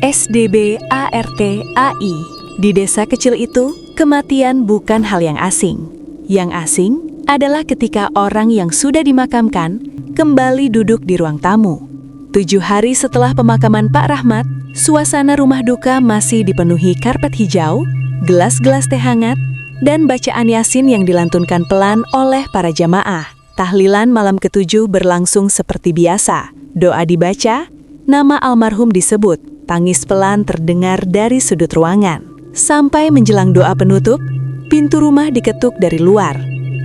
SDB ART AI. Di desa kecil itu, kematian bukan hal yang asing. Yang asing adalah ketika orang yang sudah dimakamkan kembali duduk di ruang tamu. 7 hari setelah pemakaman Pak Rahmat, suasana rumah duka masih dipenuhi karpet hijau, gelas-gelas teh hangat, dan bacaan Yasin yang dilantunkan pelan oleh para jamaah. Tahlilan malam ke-7 berlangsung seperti biasa. Doa dibaca, nama almarhum disebut, tangis pelan terdengar dari sudut ruangan. Sampai menjelang doa penutup, pintu rumah diketuk dari luar.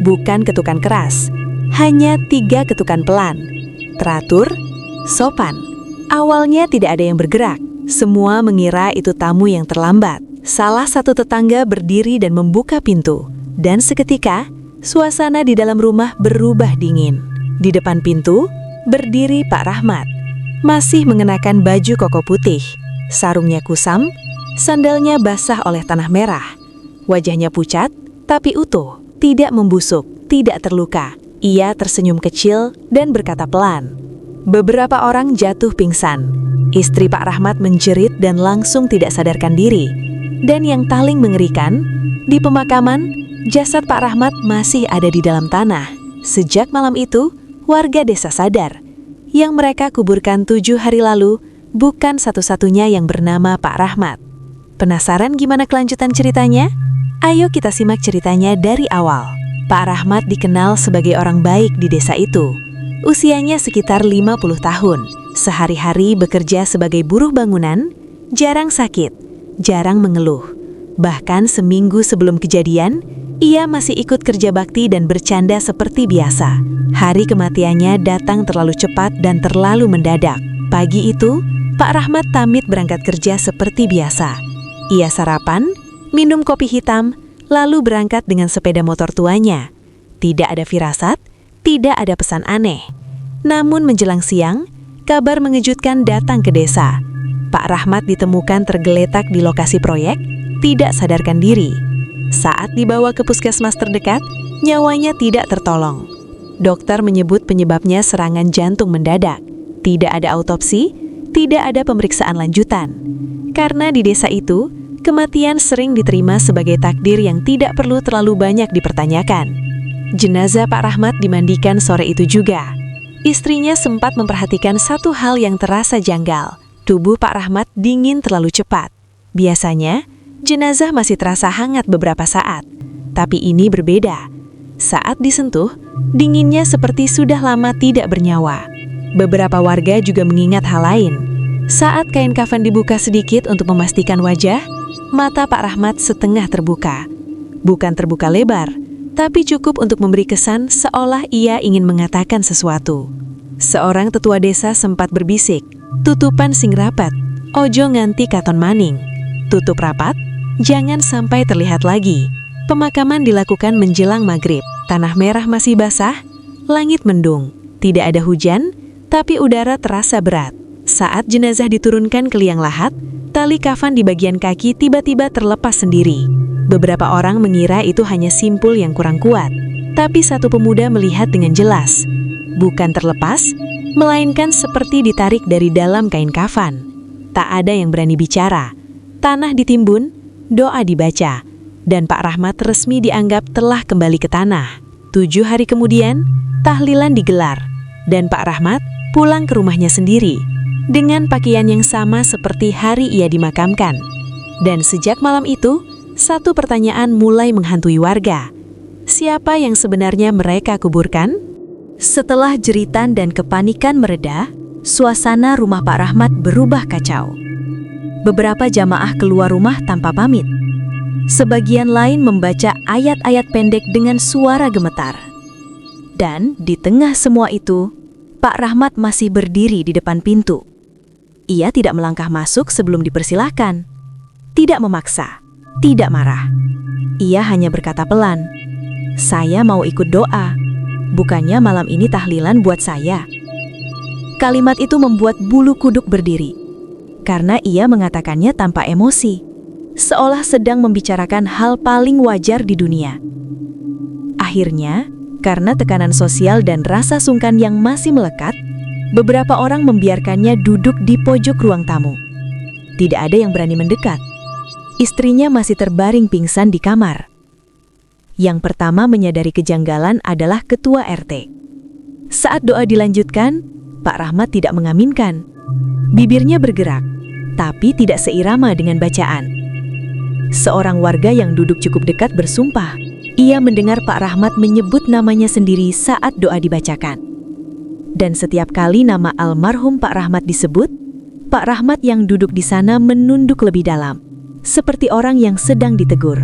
Bukan ketukan keras, hanya 3 ketukan pelan. Teratur, sopan. Awalnya tidak ada yang bergerak. Semua mengira itu tamu yang terlambat. Salah satu tetangga berdiri dan membuka pintu. Dan seketika, suasana di dalam rumah berubah dingin. Di depan pintu, berdiri Pak Rahmat. Masih mengenakan baju koko putih. Sarungnya kusam, sandalnya basah oleh tanah merah. Wajahnya pucat, tapi utuh. Tidak membusuk, tidak terluka. Ia tersenyum kecil dan berkata pelan. Beberapa orang jatuh pingsan. Istri Pak Rahmat menjerit dan langsung tidak sadarkan diri. Dan yang paling mengerikan, di pemakaman, jasad Pak Rahmat masih ada di dalam tanah. Sejak malam itu, warga desa sadar. Yang mereka kuburkan 7 hari lalu bukan satu-satunya yang bernama Pak Rahmat. Penasaran gimana kelanjutan ceritanya? Ayo kita simak ceritanya dari awal. Pak Rahmat dikenal sebagai orang baik di desa itu. Usianya sekitar 50 tahun. Sehari-hari bekerja sebagai buruh bangunan, jarang sakit, jarang mengeluh. Bahkan seminggu sebelum kejadian, ia masih ikut kerja bakti dan bercanda seperti biasa. Hari kematiannya datang terlalu cepat dan terlalu mendadak. Pagi itu, Pak Rahmat pamit berangkat kerja seperti biasa. Ia sarapan, minum kopi hitam, lalu berangkat dengan sepeda motor tuanya. Tidak ada firasat, tidak ada pesan aneh. Namun menjelang siang, kabar mengejutkan datang ke desa. Pak Rahmat ditemukan tergeletak di lokasi proyek, tidak sadarkan diri. Saat dibawa ke puskesmas terdekat, nyawanya tidak tertolong. Dokter menyebut penyebabnya serangan jantung mendadak. Tidak ada autopsi, tidak ada pemeriksaan lanjutan. Karena di desa itu, kematian sering diterima sebagai takdir yang tidak perlu terlalu banyak dipertanyakan. Jenazah Pak Rahmat dimandikan sore itu juga. Istrinya sempat memperhatikan satu hal yang terasa janggal. Tubuh Pak Rahmat dingin terlalu cepat. Biasanya, jenazah masih terasa hangat beberapa saat. Tapi ini berbeda. Saat disentuh, dinginnya seperti sudah lama tidak bernyawa. Beberapa warga juga mengingat hal lain. Saat kain kafan dibuka sedikit untuk memastikan wajah, mata Pak Rahmat setengah terbuka. Bukan terbuka lebar, tapi cukup untuk memberi kesan seolah ia ingin mengatakan sesuatu. Seorang tetua desa sempat berbisik, tutupan sing rapat, ojo nganti katon maning. Tutup rapat, jangan sampai terlihat lagi. Pemakaman dilakukan menjelang maghrib. Tanah merah masih basah, langit mendung. Tidak ada hujan, tapi udara terasa berat. Saat jenazah diturunkan ke liang lahat, tali kafan di bagian kaki tiba-tiba terlepas sendiri. Beberapa orang mengira itu hanya simpul yang kurang kuat. Tapi satu pemuda melihat dengan jelas. Bukan terlepas, melainkan seperti ditarik dari dalam kain kafan. Tak ada yang berani bicara. Tanah ditimbun, doa dibaca. Dan Pak Rahmat resmi dianggap telah kembali ke tanah. 7 hari kemudian, tahlilan digelar. Dan Pak Rahmat pulang ke rumahnya sendiri. Dengan pakaian yang sama seperti hari ia dimakamkan. Dan sejak malam itu, satu pertanyaan mulai menghantui warga. Siapa yang sebenarnya mereka kuburkan? Setelah jeritan dan kepanikan mereda, suasana rumah Pak Rahmat berubah kacau. Beberapa jamaah keluar rumah tanpa pamit. Sebagian lain membaca ayat-ayat pendek dengan suara gemetar. Dan di tengah semua itu, Pak Rahmat masih berdiri di depan pintu. Ia tidak melangkah masuk sebelum dipersilahkan. Tidak memaksa, tidak marah. Ia hanya berkata pelan, "Saya mau ikut doa. Bukannya malam ini tahlilan buat saya." Kalimat itu membuat bulu kuduk berdiri. Karena ia mengatakannya tanpa emosi. Seolah sedang membicarakan hal paling wajar di dunia. Akhirnya, Karena tekanan sosial dan rasa sungkan yang masih melekat, beberapa orang membiarkannya duduk di pojok ruang tamu. Tidak ada yang berani mendekat. Istrinya masih terbaring pingsan di kamar. Yang pertama menyadari kejanggalan adalah ketua RT. Saat doa dilanjutkan, Pak Rahmat tidak mengaminkan. Bibirnya bergerak, tapi tidak seirama dengan bacaan. Seorang warga yang duduk cukup dekat bersumpah, ia mendengar Pak Rahmat menyebut namanya sendiri saat doa dibacakan. Dan setiap kali nama almarhum Pak Rahmat disebut, Pak Rahmat yang duduk di sana menunduk lebih dalam, seperti orang yang sedang ditegur.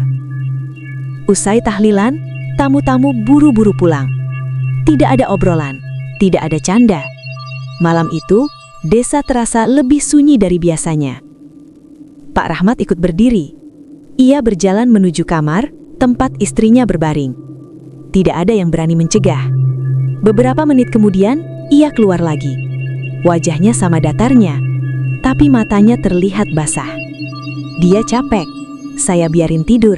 Usai tahlilan, tamu-tamu buru-buru pulang. Tidak ada obrolan, tidak ada canda. Malam itu, desa terasa lebih sunyi dari biasanya. Pak Rahmat ikut berdiri. Ia berjalan menuju kamar, tempat istrinya berbaring. Tidak ada yang berani mencegah. Beberapa menit kemudian, ia keluar lagi. Wajahnya sama datarnya, tapi matanya terlihat basah. Dia capek, saya biarin tidur.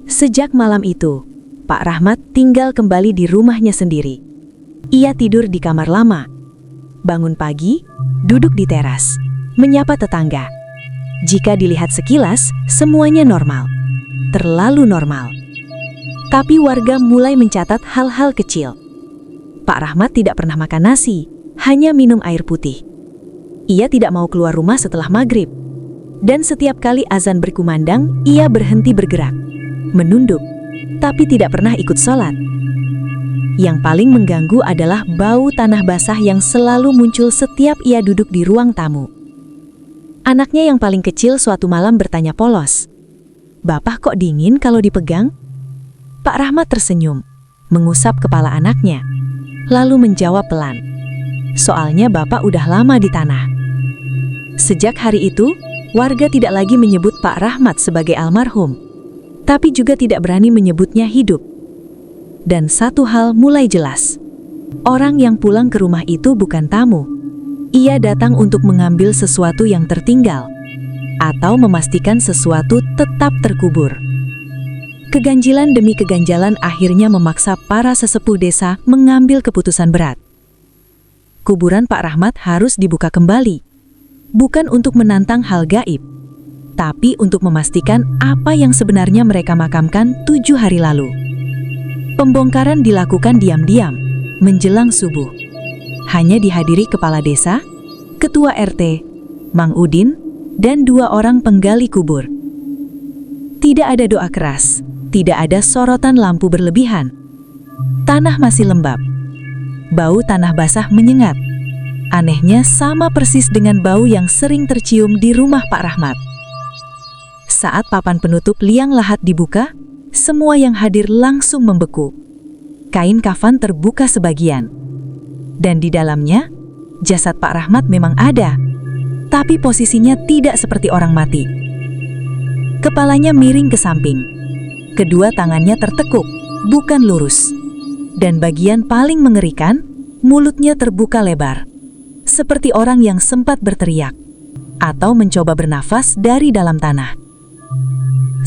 Sejak malam itu, Pak Rahmat tinggal kembali di rumahnya sendiri. Ia tidur di kamar lama. Bangun pagi, duduk di teras, menyapa tetangga. Jika dilihat sekilas, semuanya normal. Terlalu normal. Tapi warga mulai mencatat hal-hal kecil. Pak Rahmat tidak pernah makan nasi, hanya minum air putih. Ia tidak mau keluar rumah setelah maghrib. Dan setiap kali azan berkumandang, ia berhenti bergerak. Menunduk, tapi tidak pernah ikut sholat. Yang paling mengganggu adalah bau tanah basah yang selalu muncul setiap ia duduk di ruang tamu. Anaknya yang paling kecil suatu malam bertanya polos, "Bapak kok dingin kalau dipegang?" Pak Rahmat tersenyum, mengusap kepala anaknya, lalu menjawab pelan, "Soalnya Bapak udah lama di tanah." Sejak hari itu, warga tidak lagi menyebut Pak Rahmat sebagai almarhum, tapi juga tidak berani menyebutnya hidup. Dan satu hal mulai jelas. Orang yang pulang ke rumah itu bukan tamu. Ia datang untuk mengambil sesuatu yang tertinggal, atau memastikan sesuatu tetap terkubur. Keganjilan demi keganjalan akhirnya memaksa para sesepuh desa mengambil keputusan berat. Kuburan Pak Rahmat harus dibuka kembali, bukan untuk menantang hal gaib, tapi untuk memastikan apa yang sebenarnya mereka makamkan 7 hari lalu. Pembongkaran dilakukan diam-diam, menjelang subuh. Hanya dihadiri kepala desa, ketua RT, Mang Udin, dan 2 orang penggali kubur. Tidak ada doa keras, tidak ada sorotan lampu berlebihan. Tanah masih lembab. Bau tanah basah menyengat. Anehnya sama persis dengan bau yang sering tercium di rumah Pak Rahmat. Saat papan penutup liang lahat dibuka, semua yang hadir langsung membeku. Kain kafan terbuka sebagian. Dan di dalamnya, jasad Pak Rahmat memang ada, tapi posisinya tidak seperti orang mati. Kepalanya miring ke samping. Kedua tangannya tertekuk, bukan lurus. Dan bagian paling mengerikan, mulutnya terbuka lebar. Seperti orang yang sempat berteriak, atau mencoba bernafas dari dalam tanah.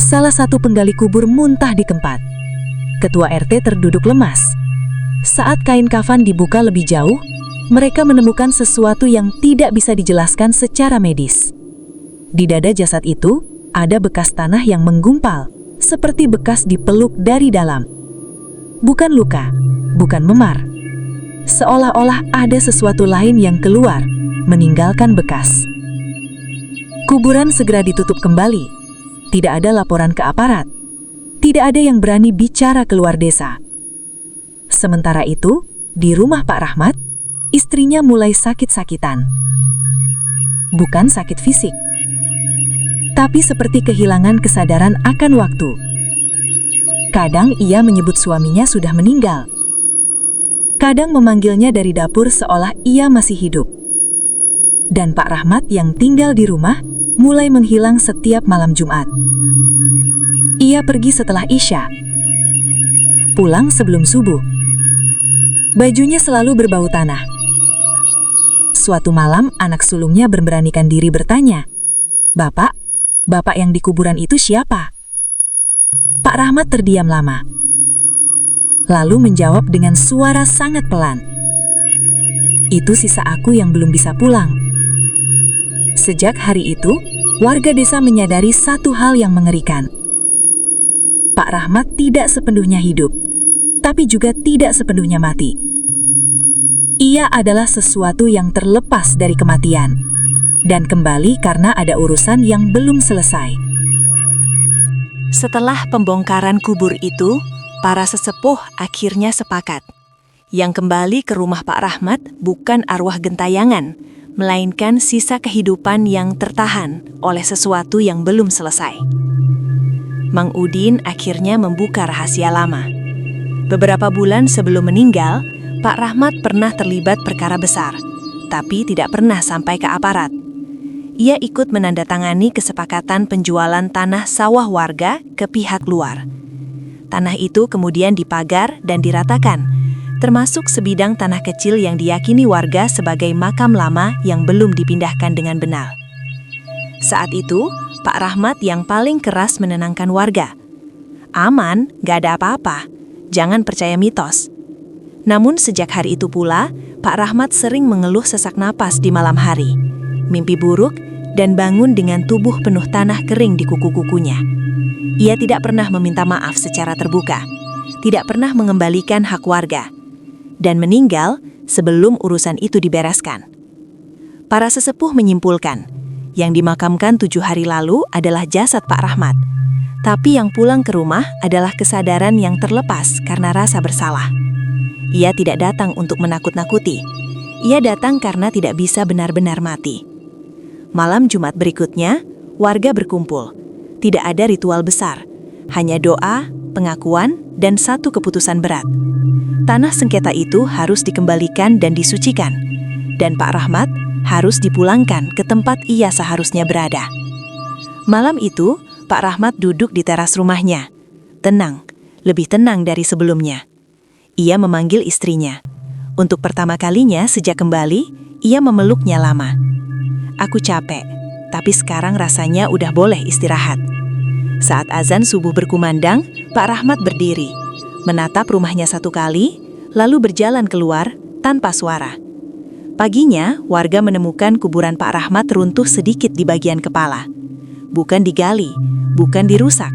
Salah satu penggali kubur muntah di tempat. Ketua RT terduduk lemas. Saat kain kafan dibuka lebih jauh, mereka menemukan sesuatu yang tidak bisa dijelaskan secara medis. Di dada jasad itu, ada bekas tanah yang menggumpal, seperti bekas dipeluk dari dalam. Bukan luka, bukan memar. Seolah-olah ada sesuatu lain yang keluar, meninggalkan bekas. Kuburan segera ditutup kembali. Tidak ada laporan ke aparat. Tidak ada yang berani bicara keluar desa. Sementara itu, di rumah Pak Rahmat, istrinya mulai sakit-sakitan. Bukan sakit fisik, tapi seperti kehilangan kesadaran akan waktu. Kadang ia menyebut suaminya sudah meninggal. Kadang memanggilnya dari dapur seolah ia masih hidup. Dan Pak Rahmat yang tinggal di rumah mulai menghilang setiap malam Jumat. Ia pergi setelah Isya, pulang sebelum subuh. Bajunya selalu berbau tanah. Suatu malam anak sulungnya memberanikan diri bertanya, "Bapak, bapak yang di kuburan itu siapa?" Pak Rahmat terdiam lama. lalu menjawab dengan suara sangat pelan, "Itu sisa aku yang belum bisa pulang." Sejak hari itu, warga desa menyadari satu hal yang mengerikan. Pak Rahmat tidak sepenuhnya hidup, tapi juga tidak sepenuhnya mati. Ia adalah sesuatu yang terlepas dari kematian, dan kembali karena ada urusan yang belum selesai. Setelah pembongkaran kubur itu, para sesepuh akhirnya sepakat. Yang kembali ke rumah Pak Rahmat bukan arwah gentayangan, melainkan sisa kehidupan yang tertahan oleh sesuatu yang belum selesai. Mang Udin akhirnya membuka rahasia lama. Beberapa bulan sebelum meninggal, Pak Rahmat pernah terlibat perkara besar, tapi tidak pernah sampai ke aparat. Ia ikut menandatangani kesepakatan penjualan tanah sawah warga ke pihak luar. Tanah itu kemudian dipagar dan diratakan, termasuk sebidang tanah kecil yang diyakini warga sebagai makam lama yang belum dipindahkan dengan benar. Saat itu, Pak Rahmat yang paling keras menenangkan warga. "Aman, gak ada apa-apa. Jangan percaya mitos." Namun sejak hari itu pula, Pak Rahmat sering mengeluh sesak napas di malam hari, mimpi buruk, dan bangun dengan tubuh penuh tanah kering di kuku-kukunya. Ia tidak pernah meminta maaf secara terbuka, tidak pernah mengembalikan hak warga, dan meninggal sebelum urusan itu dibereskan. Para sesepuh menyimpulkan, yang dimakamkan 7 hari lalu adalah jasad Pak Rahmat, tapi yang pulang ke rumah adalah kesadaran yang terlepas karena rasa bersalah. Ia tidak datang untuk menakut-nakuti, ia datang karena tidak bisa benar-benar mati. Malam Jumat berikutnya, warga berkumpul. Tidak ada ritual besar, hanya doa, pengakuan, dan satu keputusan berat. Tanah sengketa itu harus dikembalikan dan disucikan, dan Pak Rahmat harus dipulangkan ke tempat ia seharusnya berada. Malam itu, Pak Rahmat duduk di teras rumahnya. Tenang, lebih tenang dari sebelumnya. Ia memanggil istrinya. Untuk pertama kalinya sejak kembali, ia memeluknya lama. "Aku capek, tapi sekarang rasanya udah boleh istirahat." Saat azan subuh berkumandang, Pak Rahmat berdiri, menatap rumahnya satu kali, lalu berjalan keluar tanpa suara. Paginya, warga menemukan kuburan Pak Rahmat runtuh sedikit di bagian kepala. Bukan digali, bukan dirusak.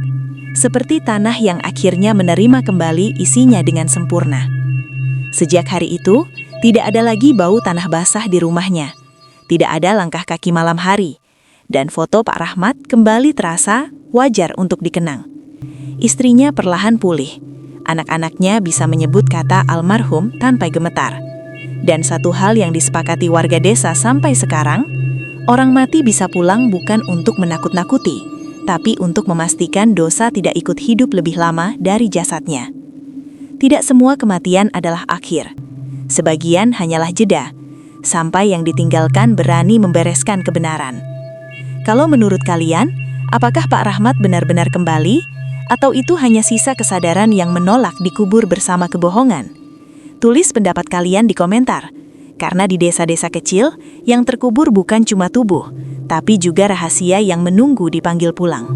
Seperti tanah yang akhirnya menerima kembali isinya dengan sempurna. Sejak hari itu, tidak ada lagi bau tanah basah di rumahnya. Tidak ada langkah kaki malam hari. Dan foto Pak Rahmat kembali terasa wajar untuk dikenang. Istrinya perlahan pulih. Anak-anaknya bisa menyebut kata almarhum tanpa gemetar. Dan satu hal yang disepakati warga desa sampai sekarang, orang mati bisa pulang bukan untuk menakut-nakuti, tapi untuk memastikan dosa tidak ikut hidup lebih lama dari jasadnya. Tidak semua kematian adalah akhir. Sebagian hanyalah jeda, sampai yang ditinggalkan berani membereskan kebenaran. Kalau menurut kalian, apakah Pak Rahmat benar-benar kembali, atau itu hanya sisa kesadaran yang menolak dikubur bersama kebohongan? Tulis pendapat kalian di komentar, karena di desa-desa kecil, yang terkubur bukan cuma tubuh, tapi juga rahasia yang menunggu dipanggil pulang.